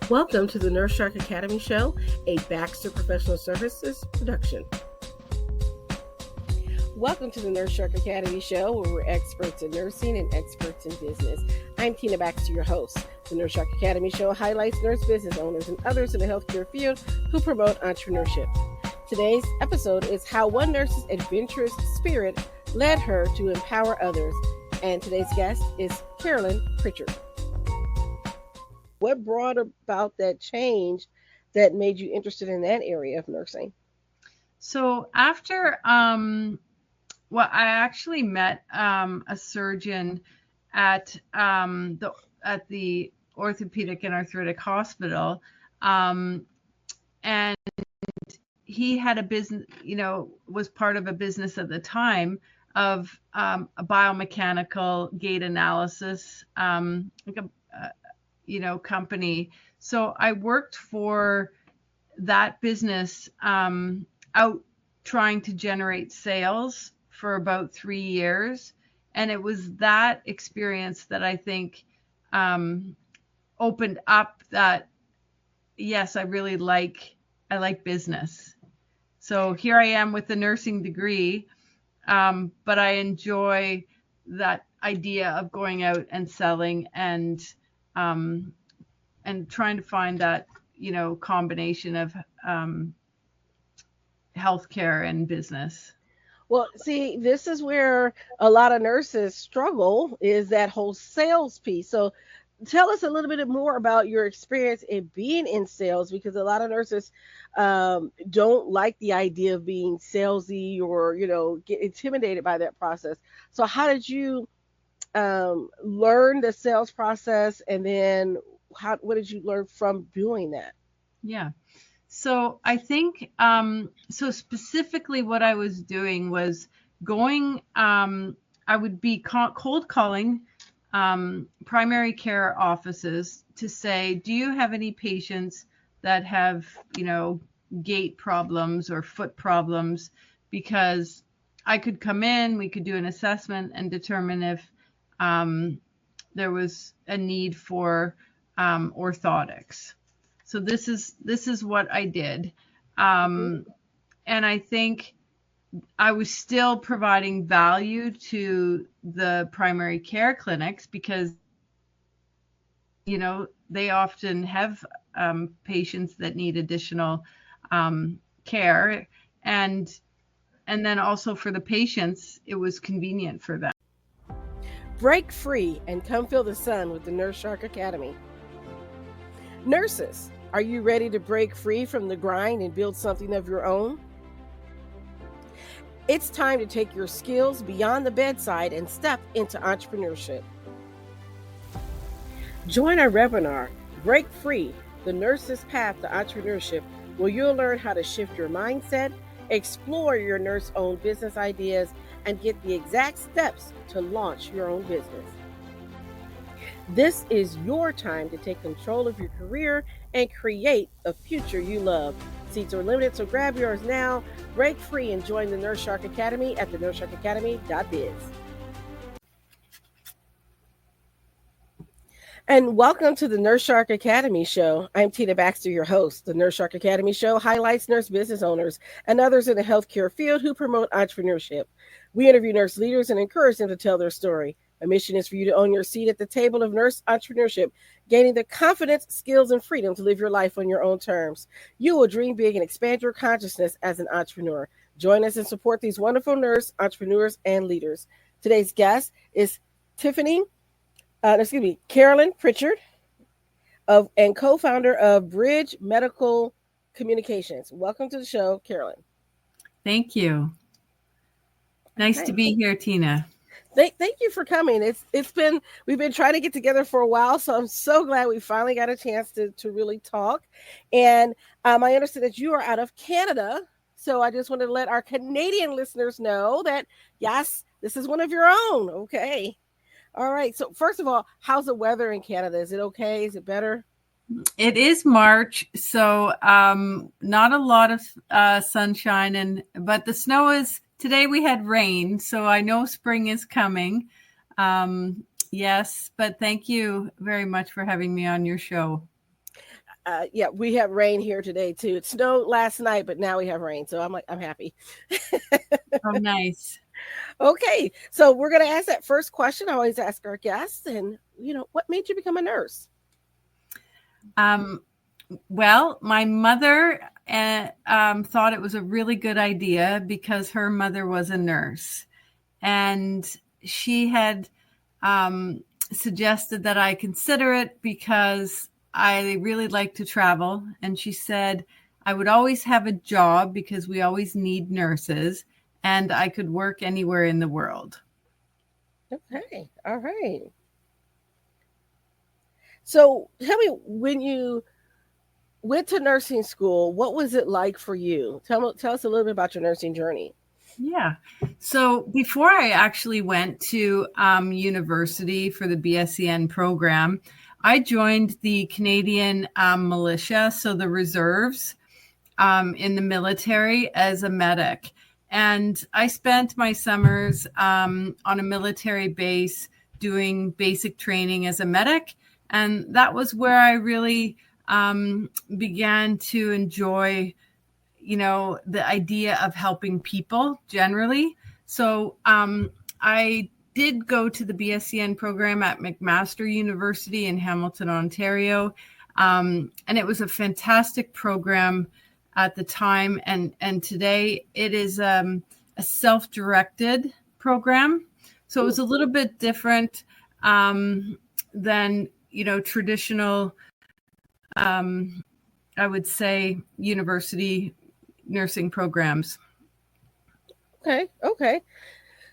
Welcome to the Nurse Shark Academy Show, a Baxter Professional Services production. Welcome to the Nurse Shark Academy Show, where we're experts in nursing and experts in business. I'm Tina Baxter, your host. The Nurse Shark Academy Show highlights nurse business owners and others in the healthcare field who promote entrepreneurship. Today's episode is how one nurse's adventurous spirit led her to empower others. And today's guest is Carolyn Pritchard. What brought about that change that made you interested in that area of nursing? So after, I actually met a surgeon at the orthopedic and arthritic hospital, and he had a business, was part of a business at the time of a biomechanical gait analysis, company. So I worked for that business out trying to generate sales for about 3 years. And it was that experience that I think opened up that, yes, I like business. So here I am with a nursing degree, but I enjoy that idea of going out and selling and trying to find that, combination of healthcare and business. Well, see, this is where a lot of nurses struggle, is that whole sales piece. So tell us a little bit more about your experience in being in sales, because a lot of nurses don't like the idea of being salesy or, get intimidated by that process. So how did you learn the sales process, and then what did you learn from doing that? Yeah. So I think, so specifically what I was doing was going, I would be cold calling primary care offices to say, do you have any patients that have, gait problems or foot problems? Because I could come in, we could do an assessment and determine if there was a need for orthotics. So this is what I did. And I think I was still providing value to the primary care clinics because, they often have patients that need additional care. And then also for the patients, it was convenient for them. Break free and come feel the sun with the Nurse Shark Academy. Nurses, are you ready to break free from the grind and build something of your own? It's time to take your skills beyond the bedside and step into entrepreneurship. Join our webinar, Break Free, the Nurse's Path to Entrepreneurship, where you'll learn how to shift your mindset, explore your nurse-owned business ideas, and get the exact steps to launch your own business. This is your time to take control of your career and create a future you love. Seats are limited, so grab yours now. Break free and join the Nurse Shark Academy at thenurseSharkAcademy.biz. And welcome to the Nurse Shark Academy Show. I'm Tina Baxter, your host. The Nurse Shark Academy Show highlights nurse business owners and others in the healthcare field who promote entrepreneurship. We interview nurse leaders and encourage them to tell their story. Our mission is for you to own your seat at the table of nurse entrepreneurship, gaining the confidence, skills, and freedom to live your life on your own terms. You will dream big and expand your consciousness as an entrepreneur. Join us and support these wonderful nurse entrepreneurs and leaders. Today's guest is Carolyn Pritchard, and co-founder of Bridge Medical Communications. Welcome to the show, Carolyn. Thank you. Nice to be here, Tina. Thank you for coming. We've been trying to get together for a while, so I'm so glad we finally got a chance to really talk. And I understand that you are out of Canada, so I just wanted to let our Canadian listeners know that yes, this is one of your own. Okay. All right. So first of all, how's the weather in Canada? Is it okay? Is it better? It is March, so not a lot of sunshine, but the snow is. Today we had rain, so I know spring is coming. Yes, but thank you very much for having me on your show. Yeah, we have rain here today too. It snowed last night, but now we have rain. So I'm happy. Oh, nice. Okay, so we're gonna ask that first question. I always ask our guests, and what made you become a nurse? Um, well, my mother thought it was a really good idea because her mother was a nurse, and she had suggested that I consider it because I really like to travel. And she said I would always have a job because we always need nurses, and I could work anywhere in the world. Okay, all right. So tell me, when you went to nursing school, what was it like for you? Tell us a little bit about your nursing journey. Yeah. So before I actually went to university for the BSEN program, I joined the Canadian militia, so the reserves in the military as a medic. And I spent my summers on a military base doing basic training as a medic. And that was where I really began to enjoy the idea of helping people generally. So I did go to the BSEN program at McMaster University in Hamilton, Ontario. And it was a fantastic program at the time. And today it is a self-directed program. So it was a little bit different than, traditional, I would say, university nursing programs. Okay.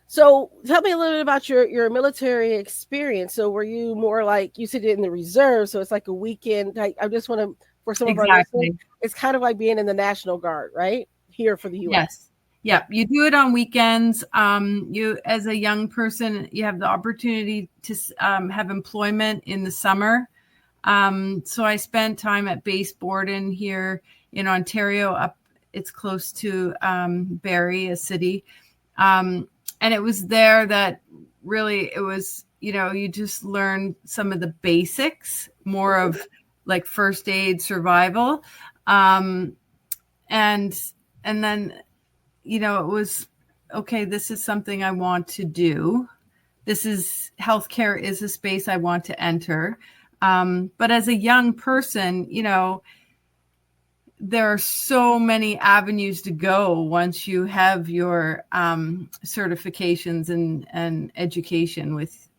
So tell me a little bit about your military experience. So were you more like, you said, in the reserve? So it's like a weekend. I just want to, for some of our listeners, Exactly. it's kind of like being in the National Guard, right? Here for the U.S. Yes. Yeah. You do it on weekends. You, as a young person, you have the opportunity to have employment in the summer. So I spent time at Base Borden here in Ontario. It's close to Barrie, a city. And it was there that really it was, you just learn some of the basics, more of like first aid, survival. And then, it was, okay, this is something I want to do. Healthcare is a space I want to enter. But as a young person, there are so many avenues to go once you have your certifications and education with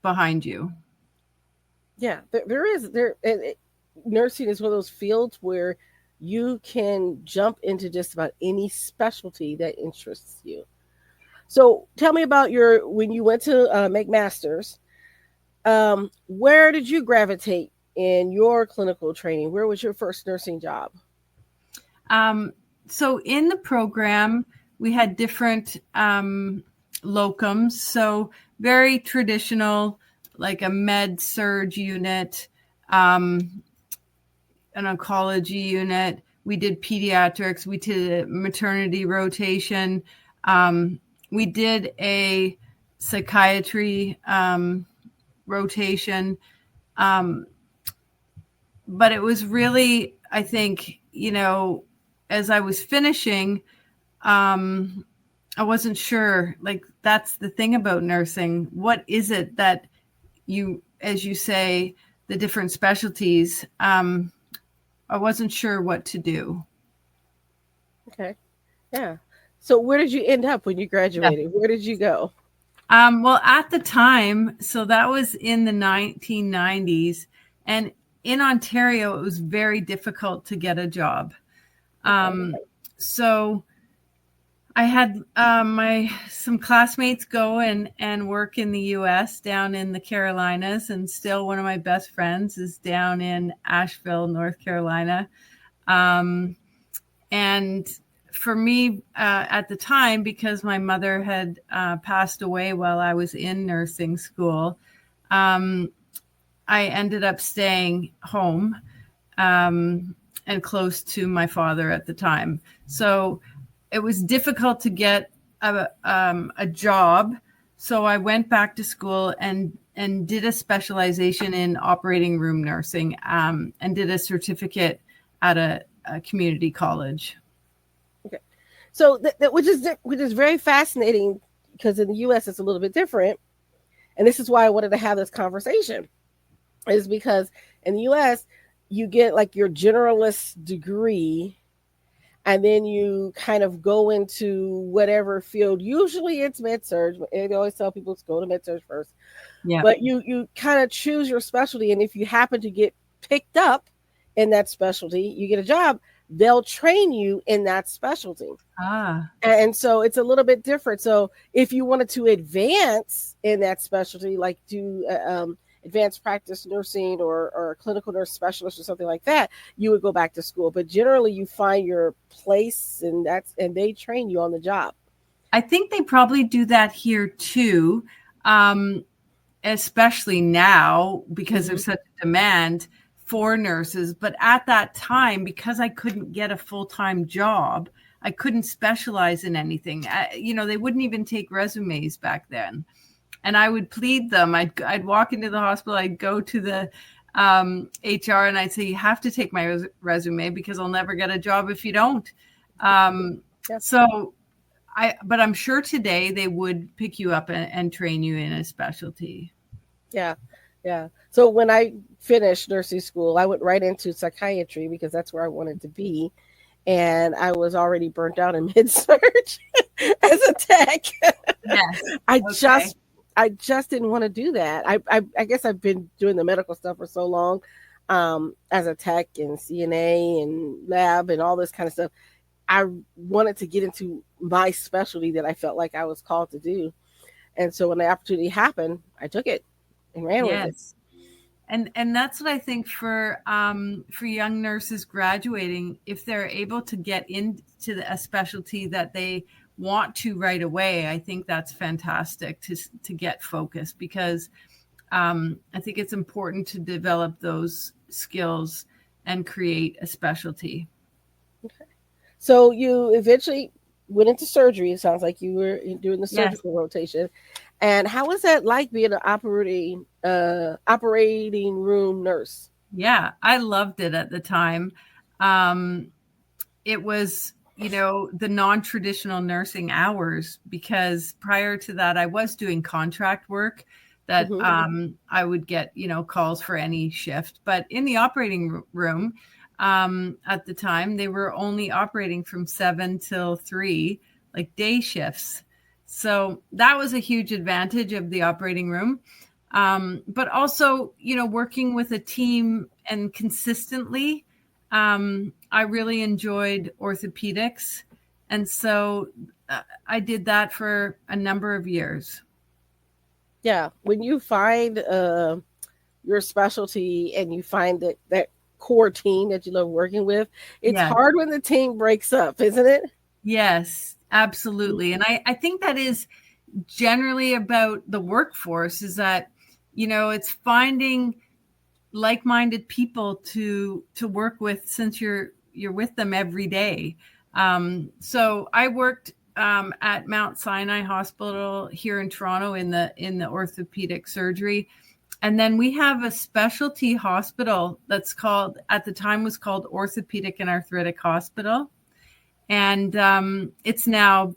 behind you. Yeah, nursing is one of those fields where you can jump into just about any specialty that interests you. So tell me about when you went to McMaster's. Where did you gravitate in your clinical training? Where was your first nursing job? So in the program, we had different locums. So very traditional, like a med surge unit, an oncology unit. We did pediatrics. We did a maternity rotation. We did a psychiatry rotation. But it was really, I think, as I was finishing, I wasn't sure, like, that's the thing about nursing. What is it that you, as you say, the different specialties, I wasn't sure what to do. Okay. Yeah. So where did you end up when you graduated? Yeah. Where did you go? Well, at the time, so that was in the 1990s. And in Ontario, it was very difficult to get a job. So I had some classmates go and work in the U.S. down in the Carolinas, and still one of my best friends is down in Asheville, North Carolina. And for me, at the time, because my mother had passed away while I was in nursing school, I ended up staying home and close to my father at the time. So it was difficult to get a job. So I went back to school and did a specialization in operating room nursing, and did a certificate at a community college. Okay. So which is very fascinating because in the U.S. it's a little bit different, and this is why I wanted to have this conversation, is because in the U.S. you get like your generalist degree, and then you kind of go into whatever field. Usually it's med surg. They always tell people to go to med surg first, Yeah. but you kind of choose your specialty, and if you happen to get picked up in that specialty, you get a job. They'll train you in that specialty. Ah. And so it's a little bit different. So if you wanted to advance in that specialty, like do advanced practice nursing or clinical nurse specialist or something like that, you would go back to school. But generally, you find your place, and they train you on the job. I think they probably do that here too, especially now because there's such a demand for nurses. But at that time, because I couldn't get a full-time job, I couldn't specialize in anything. They wouldn't even take resumes back then. And I would plead them. I'd walk into the hospital. I'd go to the HR and I'd say, you have to take my resume because I'll never get a job if you don't. But I'm sure today they would pick you up and train you in a specialty. Yeah. Yeah. So when I finished nursing school, I went right into psychiatry because that's where I wanted to be. And I was already burnt out in mid-surg as a tech. Yes. I just didn't want to do that. I guess I've been doing the medical stuff for so long, as a tech and CNA and lab and all this kind of stuff. I wanted to get into my specialty that I felt like I was called to do. And so when the opportunity happened, I took it and ran with it. And that's what I think for young nurses graduating, if they're able to get into a specialty that they want to right away, I think that's fantastic to get focused, because I think it's important to develop those skills and create a specialty. Okay. So you eventually went into surgery. It sounds like you were doing the surgical rotation. And how was that like being an operating room nurse? Yeah, I loved it at the time. It was, the non-traditional nursing hours, because prior to that, I was doing contract work that I would get, calls for any shift. But in the operating room, at the time, they were only operating from 7 till 3, like day shifts. So that was a huge advantage of the operating room. But also, working with a team and consistently, I really enjoyed orthopedics. And so I did that for a number of years. Yeah. When you find your specialty and you find that core team that you love working with, it's hard when the team breaks up, isn't it? Yes, absolutely. And I think that is generally about the workforce, is that, it's finding like-minded people to work with, since you're with them every day. So I worked at Mount Sinai Hospital here in Toronto in the orthopedic surgery. And then we have a specialty hospital that's called, at the time was called Orthopedic and Arthritic Hospital. And it's now,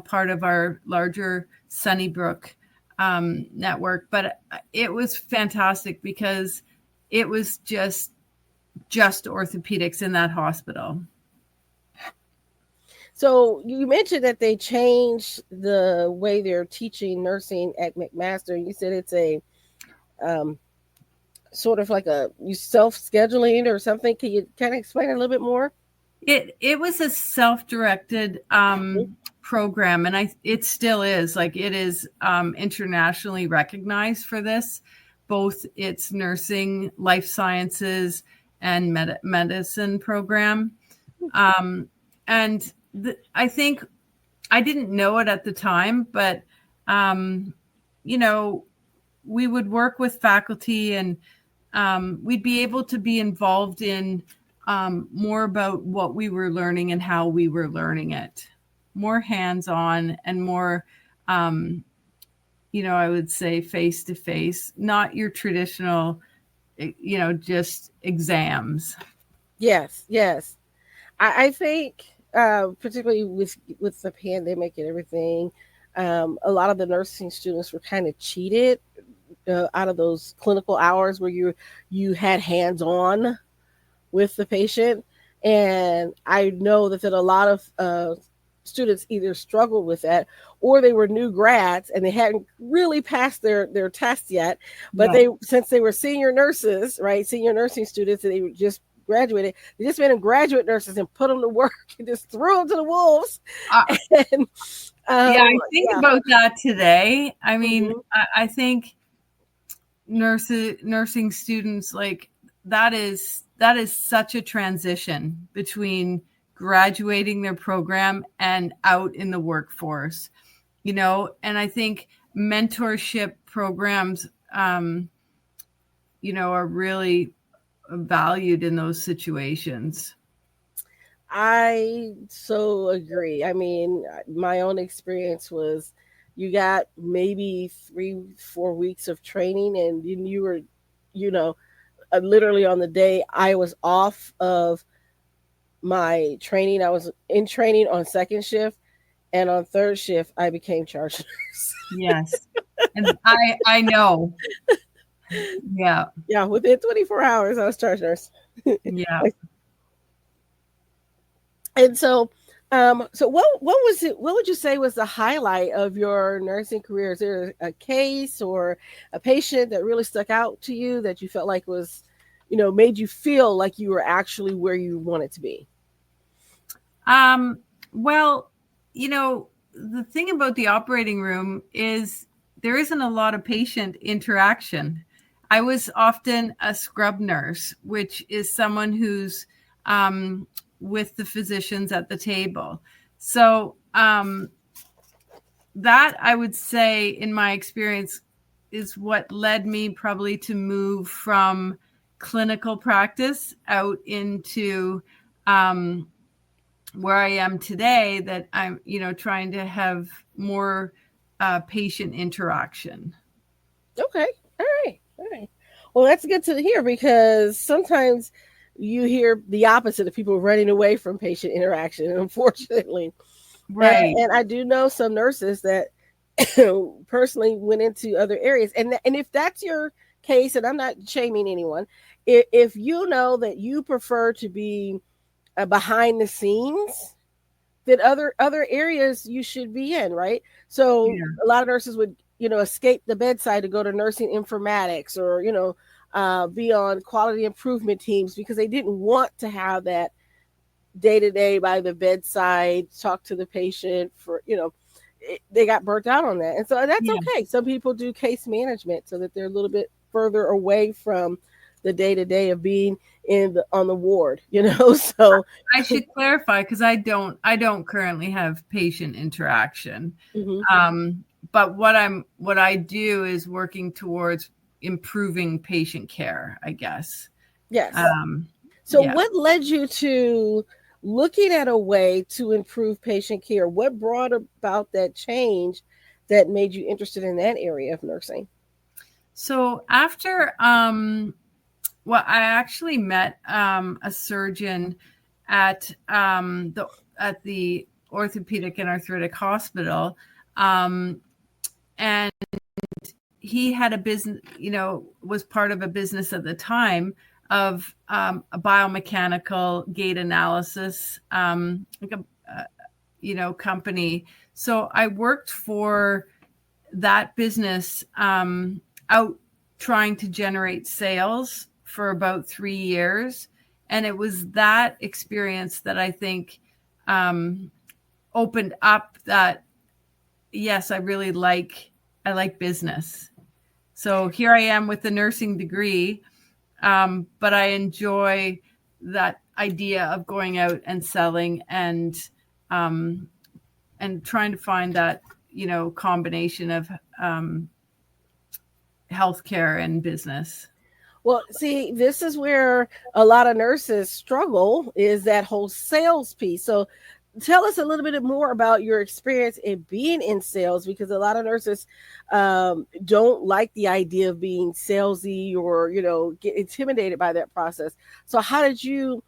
part of our larger Sunnybrook network. But it was fantastic because it was just orthopedics in that hospital. So you mentioned that they changed the way they're teaching nursing at McMaster. You said it's a sort of like you self-scheduling or something. Can you kind of explain a little bit more? It was a self-directed program, and it still is. Like, it is internationally recognized for this, both its nursing, life sciences, and medicine program. And I think I didn't know it at the time, but we would work with faculty, and we'd be able to be involved in more about what we were learning and how we were learning it, more hands-on and more I would say face to face, not your traditional, just exams. Yes, yes. I think, particularly with the pandemic and everything, a lot of the nursing students were kind of cheated out of those clinical hours where you had hands on with the patient. And I know that a lot of students either struggled with that, or they were new grads and they hadn't really passed their test yet. But Yeah. since they were senior nurses, right, senior nursing students, and they were just graduated, they just made them graduate nurses and put them to work and just threw them to the wolves. Uh, And yeah, I think yeah. about that today. I mean, Mhm. I think nursing students, like, that is such a transition between graduating their program and out in the workforce, and I think mentorship programs, are really valued in those situations. I so agree. I mean, my own experience was you got maybe 3, 4 weeks of training, and you were, you know, literally on the day I was off of my training, I was in training on second shift, and on third shift, I became charge nurse. Yes. And I know. Yeah. Yeah, within 24 hours, I was charge nurse. Yeah. And so what was it? What would you say was the highlight of your nursing career? Is there a case or a patient that really stuck out to you that you felt like was, made you feel like you were actually where you wanted to be? Well, the thing about the operating room is there isn't a lot of patient interaction. I was often a scrub nurse, which is someone who's with the physicians at the table. So that, I would say, in my experience, is what led me probably to move from clinical practice out into where I am today, that I'm, trying to have more patient interaction. Okay, all right, all right. Well, that's good to hear because sometimes you hear the opposite of people running away from patient interaction, unfortunately. Right. And I do know some nurses that personally went into other areas. And if that's your case, and I'm not shaming anyone, if you know that you prefer to be behind the scenes, then other areas you should be in, right? So Yeah. a lot of nurses would, escape the bedside to go to nursing informatics, or be on quality improvement teams because they didn't want to have that day to day by the bedside, talk to the patient for, they got burnt out on that. And so that's Yeah. okay. Some people do case management so that they're a little bit further away from the day to day of being on the ward, So I should clarify, because I don't currently have patient interaction. mhm. But what I do is working towards improving patient care, I guess. Yes. Um, So yeah. what led you to looking at a way to improve patient care? What brought about that change that made you interested in that area of nursing? So after, well, I actually met a surgeon at the orthopedic and arthritic hospital, and he had a business, was part of a business at the time of a biomechanical gait analysis, like company. So I worked for that business, out trying to generate sales for about 3 years. And it was that experience that I think opened up that, yes, I like business. So here I am with the nursing degree, but I enjoy that idea of going out and selling, and trying to find that, combination of healthcare and business. Well, see, this is where a lot of nurses struggle, is that whole sales piece. So tell us a little bit more about your experience in being in sales, because a lot of nurses don't like the idea of being salesy, or get intimidated by that process. So how did you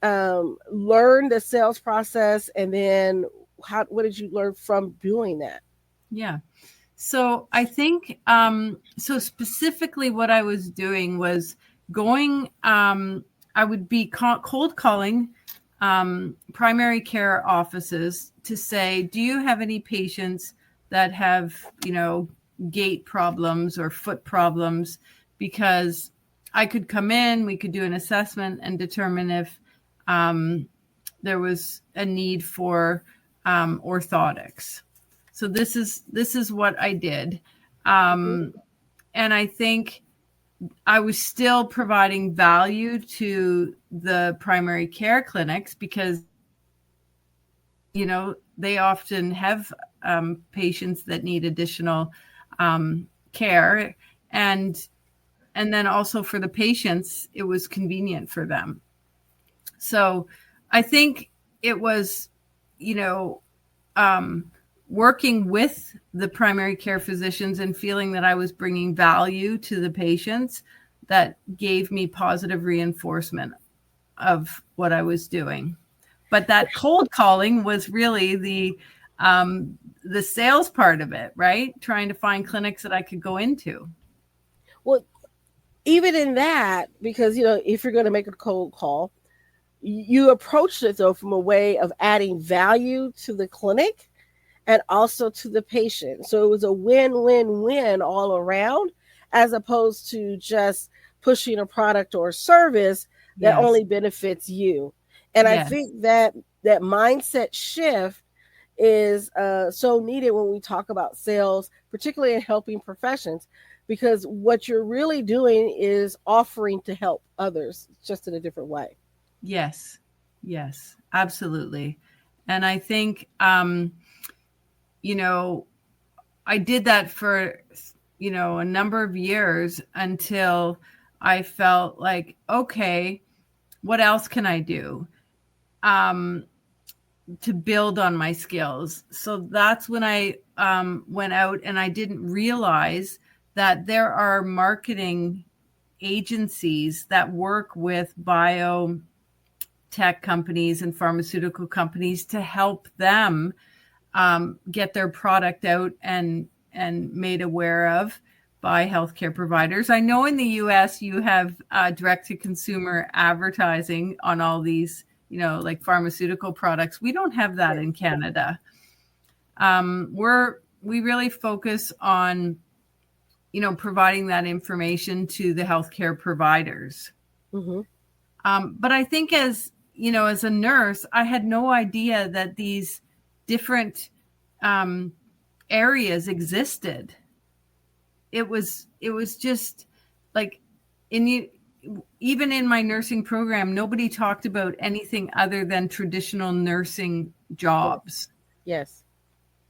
learn the sales process, and then what did you learn from doing that? Yeah. So I think, so specifically what I was doing was going, I would be cold calling primary care offices to say, do you have any patients that have, gait problems or foot problems? Because I could come in, we could do an assessment and determine if there was a need for orthotics. So this is what I did. And I think I was still providing value to the primary care clinics because, they often have patients that need additional care. And then also for the patients, it was convenient for them. So I think it was, working with the primary care physicians and feeling that I was bringing value to the patients that gave me positive reinforcement of what I was doing. But that cold calling was really the sales part of it, right? Trying to find clinics that I could go into. Well, even in that, because if you're going to make a cold call, you approached it though from a way of adding value to the clinic and also to the patient. So it was a win-win-win all around, as opposed to just pushing a product or a service that Yes. only benefits you. And I Yes. think that mindset shift is so needed when we talk about sales, particularly in helping professions, because what you're really doing is offering to help others, just in a different way. Yes. Yes, absolutely. And I think, I did that for, a number of years until I felt like, okay, what else can I do to build on my skills? So that's when I went out, and I didn't realize that there are marketing agencies that work with biotech companies and pharmaceutical companies to help them get their product out and made aware of by healthcare providers. I know in the US you have direct to consumer advertising on all these, like pharmaceutical products. We don't have that in Canada. We really focus on, providing that information to the healthcare providers. Mm-hmm. But I think as a nurse, I had no idea that these different areas existed. It was just like even in my nursing program, nobody talked about anything other than traditional nursing jobs. Yes.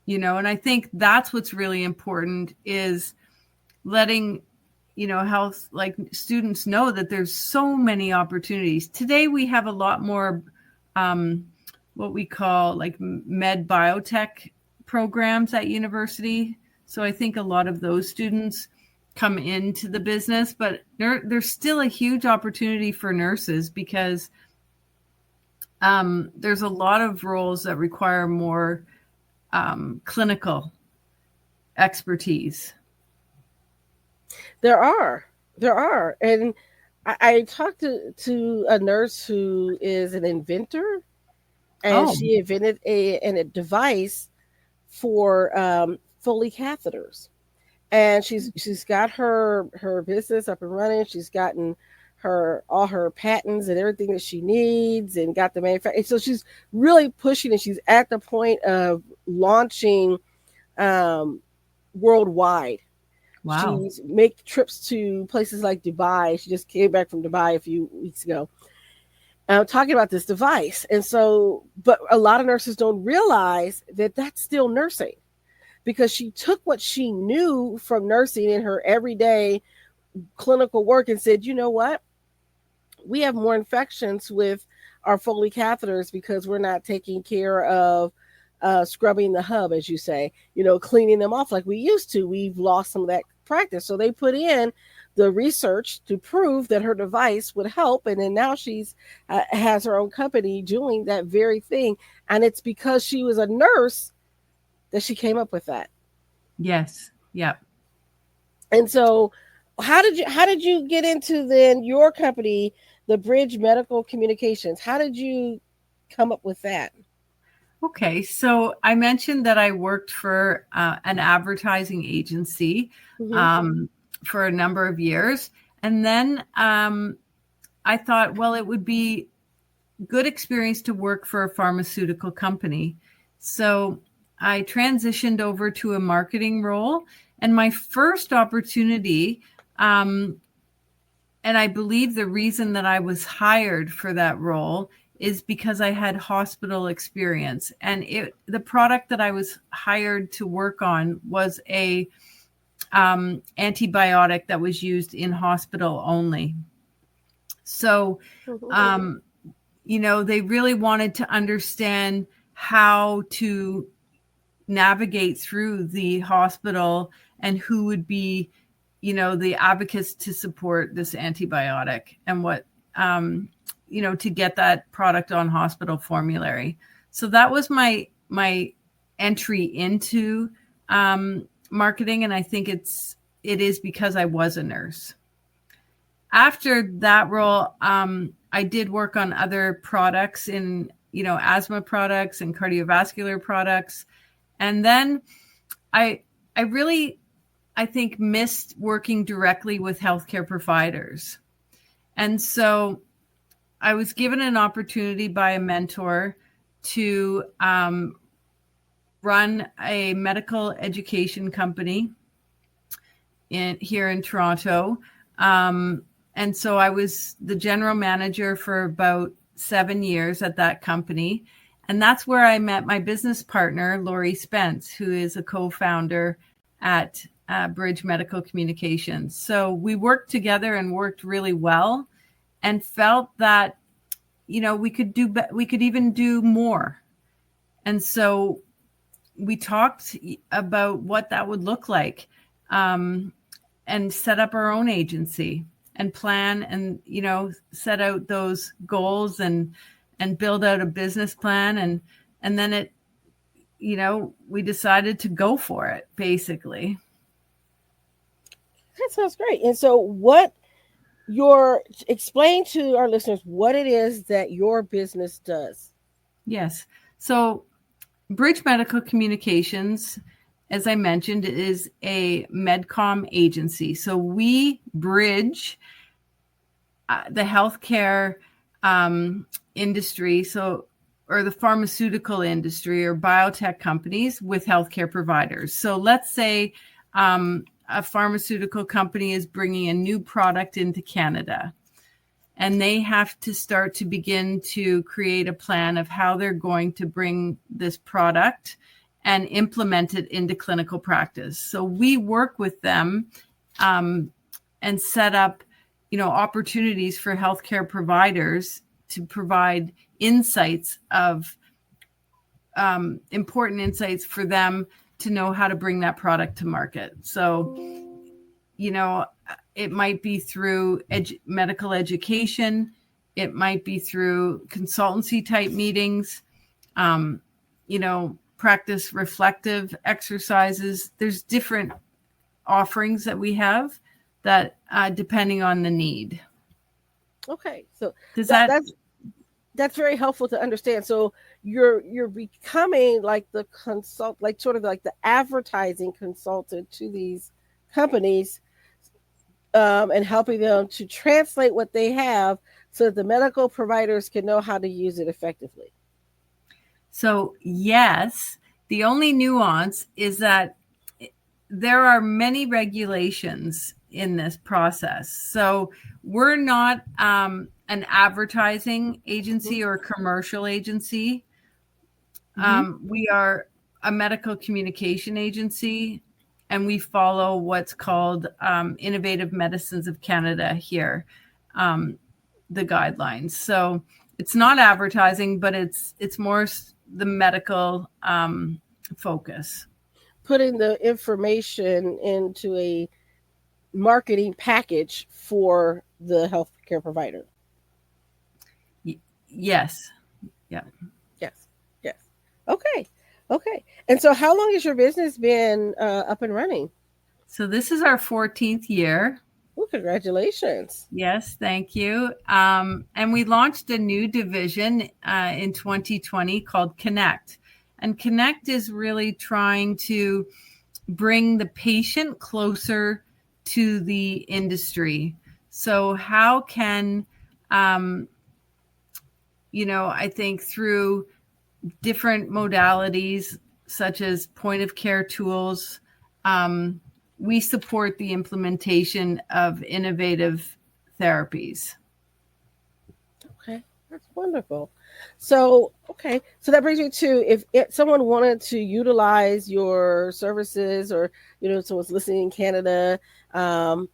And I think that's what's really important, is letting health like students know that there's so many opportunities. Today we have a lot more what we call like med biotech programs at university. So I think a lot of those students come into the business, but there's still a huge opportunity for nurses because there's a lot of roles that require more clinical expertise. There are. And I talked to a nurse who is an inventor, and Oh, she invented a device for Foley catheters. And she's got her business up and running. She's gotten all her patents and everything that she needs, and got the manufacturer. So she's really pushing, and she's at the point of launching worldwide. wow. She's make trips to places like Dubai. She just came back from Dubai a few weeks ago, talking about this device. And so, but a lot of nurses don't realize that that's still nursing, because she took what she knew from nursing in her everyday clinical work and said, you know what? We have more infections with our Foley catheters because we're not taking care of scrubbing the hub, as you say, cleaning them off like we used to. We've lost some of that practice. So they put in the research to prove that her device would help. And then now she's has her own company doing that very thing. And it's because she was a nurse that she came up with that. Yes. Yep. And so how did you get into then your company, the Bridge Medical Communications? How did you come up with that? Okay, so I mentioned that I worked for an advertising agency Mm-hmm. for a number of years. And then I thought, well, it would be good experience to work for a pharmaceutical company. So I transitioned over to a marketing role. And my first opportunity, and I believe the reason that I was hired for that role is because I had hospital experience. And the product that I was hired to work on was a antibiotic that was used in hospital only. So, Mm-hmm. they really wanted to understand how to navigate through the hospital and who would be, the advocates to support this antibiotic and what, to get that product on hospital formulary. So that was my entry into marketing, and I think it is because I was a nurse. After that role, I did work on other products in, asthma products and cardiovascular products. And then I really, I think, missed working directly with healthcare providers. And so I was given an opportunity by a mentor to run a medical education company here in Toronto. And so I was the general manager for about 7 years at that company. And that's where I met my business partner, Lori Spence, who is a co-founder at Bridge Medical Communications. So we worked together and worked really well and felt that, we could even do more. And so we talked about what that would look like, and set up our own agency and plan and, set out those goals and build out a business plan. And then it, we decided to go for it, basically. That sounds great. And so explain to our listeners what it is that your business does. Yes. So Bridge Medical Communications, as I mentioned, is a medcom agency. So we bridge the healthcare industry, or the pharmaceutical industry or biotech companies with healthcare providers. So let's say a pharmaceutical company is bringing a new product into Canada, and they have to start to begin to create a plan of how they're going to bring this product and implement it into clinical practice. So we work with them and set up, opportunities for healthcare providers to provide insights of important insights for them to know how to bring that product to market. So, it might be through medical education. It might be through consultancy type meetings, practice reflective exercises. There's different offerings that we have that depending on the need. Okay, so Does that, that? that's very helpful to understand. So you're becoming like the like sort of like the advertising consultant to these companies, and helping them to translate what they have so that the medical providers can know how to use it effectively. So yes, the only nuance is that there are many regulations in this process. So we're not an advertising agency or a commercial agency. Mm-hmm. We are a medical communication agency, and we follow what's called Innovative Medicines of Canada here, the guidelines. So it's not advertising, but it's more the medical focus. Putting the information into a marketing package for the healthcare provider. Yes. Yeah. Yes. Yes. Okay. Okay. And so how long has your business been up and running? So this is our 14th year. Oh, congratulations. Yes, thank you. And we launched a new division in 2020 called Connect. And Connect is really trying to bring the patient closer to the industry. So how can, I think through different modalities such as point of care tools, we support the implementation of innovative therapies. Okay, that's wonderful. So, okay, so that brings me to if someone wanted to utilize your services, or someone's listening in Canada, and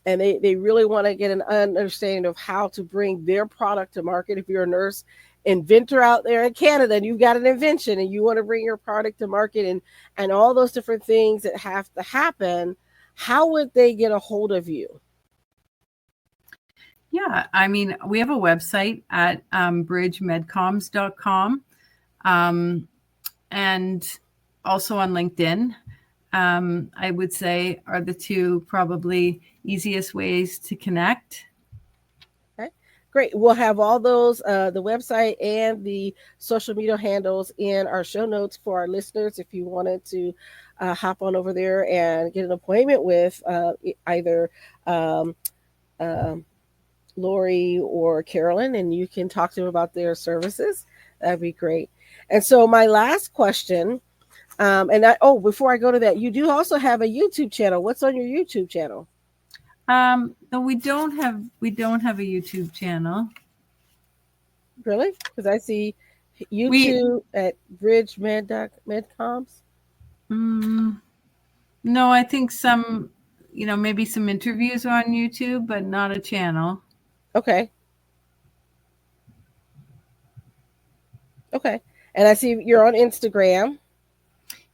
they really want to get an understanding of how to bring their product to market. If you're a nurse inventor out there in Canada and you've got an invention and you want to bring your product to market, and all those different things that have to happen, how would they get a hold of you? Yeah, I mean, we have a website at bridgemedcoms.com, and also on LinkedIn. I would say are the two probably easiest ways to connect. Okay, great. We'll have all those, the website and the social media handles in our show notes for our listeners. If you wanted to hop on over there and get an appointment with either Lori or Carolyn, and you can talk to them about their services, that'd be great. And so my last question, before I go to that, you do also have a YouTube channel. What's on your YouTube channel? No, we don't have a YouTube channel. Really? Because I see YouTube at Bridge Medcoms. No, I think some, maybe some interviews are on YouTube, but not a channel. Okay. Okay. And I see you're on Instagram.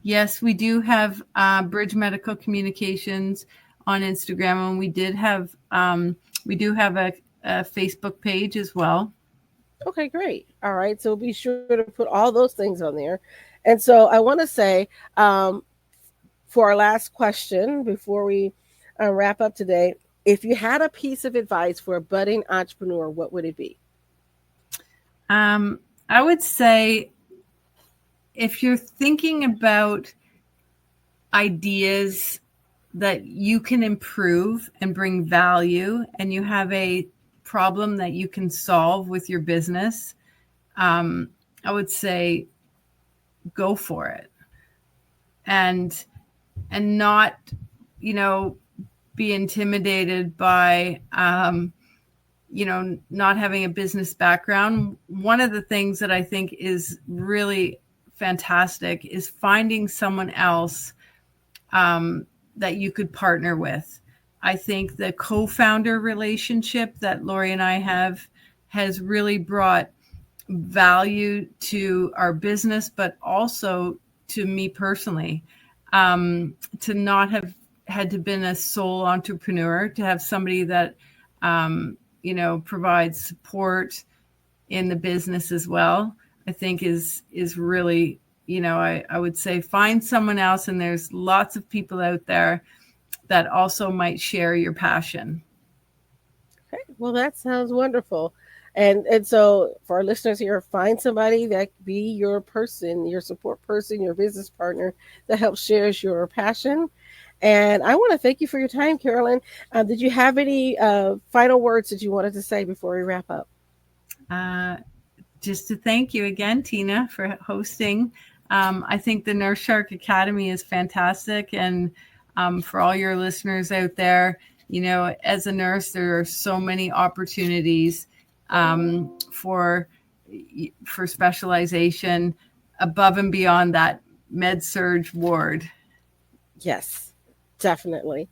Yes, we do have Bridge Medical Communications on Instagram, and we do have a Facebook page as well. Okay, great. All right. So be sure to put all those things on there. And so I want to say, for our last question, before we wrap up today, if you had a piece of advice for a budding entrepreneur, what would it be? I would say, if you're thinking about ideas that you can improve and bring value, and you have a problem that you can solve with your business, I would say go for it, and not, be intimidated by, not having a business background. One of the things that I think is really fantastic is finding someone else that you could partner with. I think the co-founder relationship that Lori and I have has really brought value to our business, but also to me personally, to not have had to been a sole entrepreneur, to have somebody that, provides support in the business as well, I think is really, I would say find someone else, and there's lots of people out there that also might share your passion. Okay, well, that sounds wonderful. And so for our listeners here, find somebody that be your person, your support person, your business partner that helps shares your passion. And I want to thank you for your time, Carolyn. Did you have any final words that you wanted to say before we wrap up? Just to thank you again, Tina, for hosting. I think the Nurse Shark Academy is fantastic. And for all your listeners out there, as a nurse, there are so many opportunities for specialization above and beyond that med surg ward. Yes, definitely.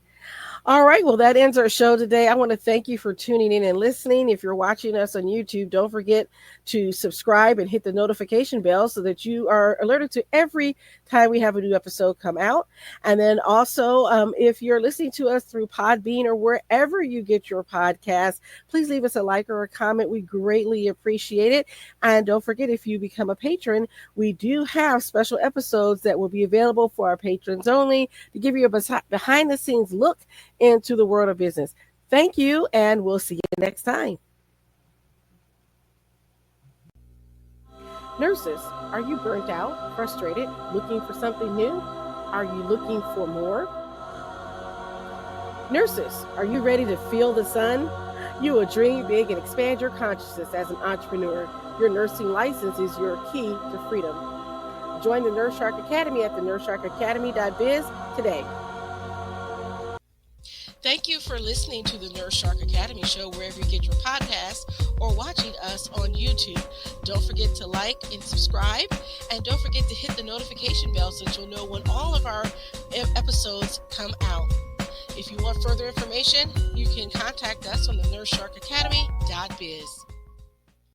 All right. Well, that ends our show today. I want to thank you for tuning in and listening. If you're watching us on YouTube, don't forget to subscribe and hit the notification bell so that you are alerted to every time we have a new episode come out. And then also, if you're listening to us through Podbean or wherever you get your podcast, please leave us a like or a comment. We greatly appreciate it. And don't forget, if you become a patron, we do have special episodes that will be available for our patrons only to give you a behind the scenes look into the world of business. Thank you, and we'll see you next time. Nurses, are you burnt out, frustrated, looking for something new? Are you looking for more? Nurses, are you ready to feel the sun? You will dream big and expand your consciousness as an entrepreneur. Your nursing license is your key to freedom. Join the Nurse Shark Academy at the nurse-shark-academy.biz today. Thank you for listening to the Nurse Shark Academy show wherever you get your podcasts or watching us on YouTube. Don't forget to like and subscribe, and don't forget to hit the notification bell so that you'll know when all of our episodes come out. If you want further information, you can contact us on the nurse-shark-academy.biz.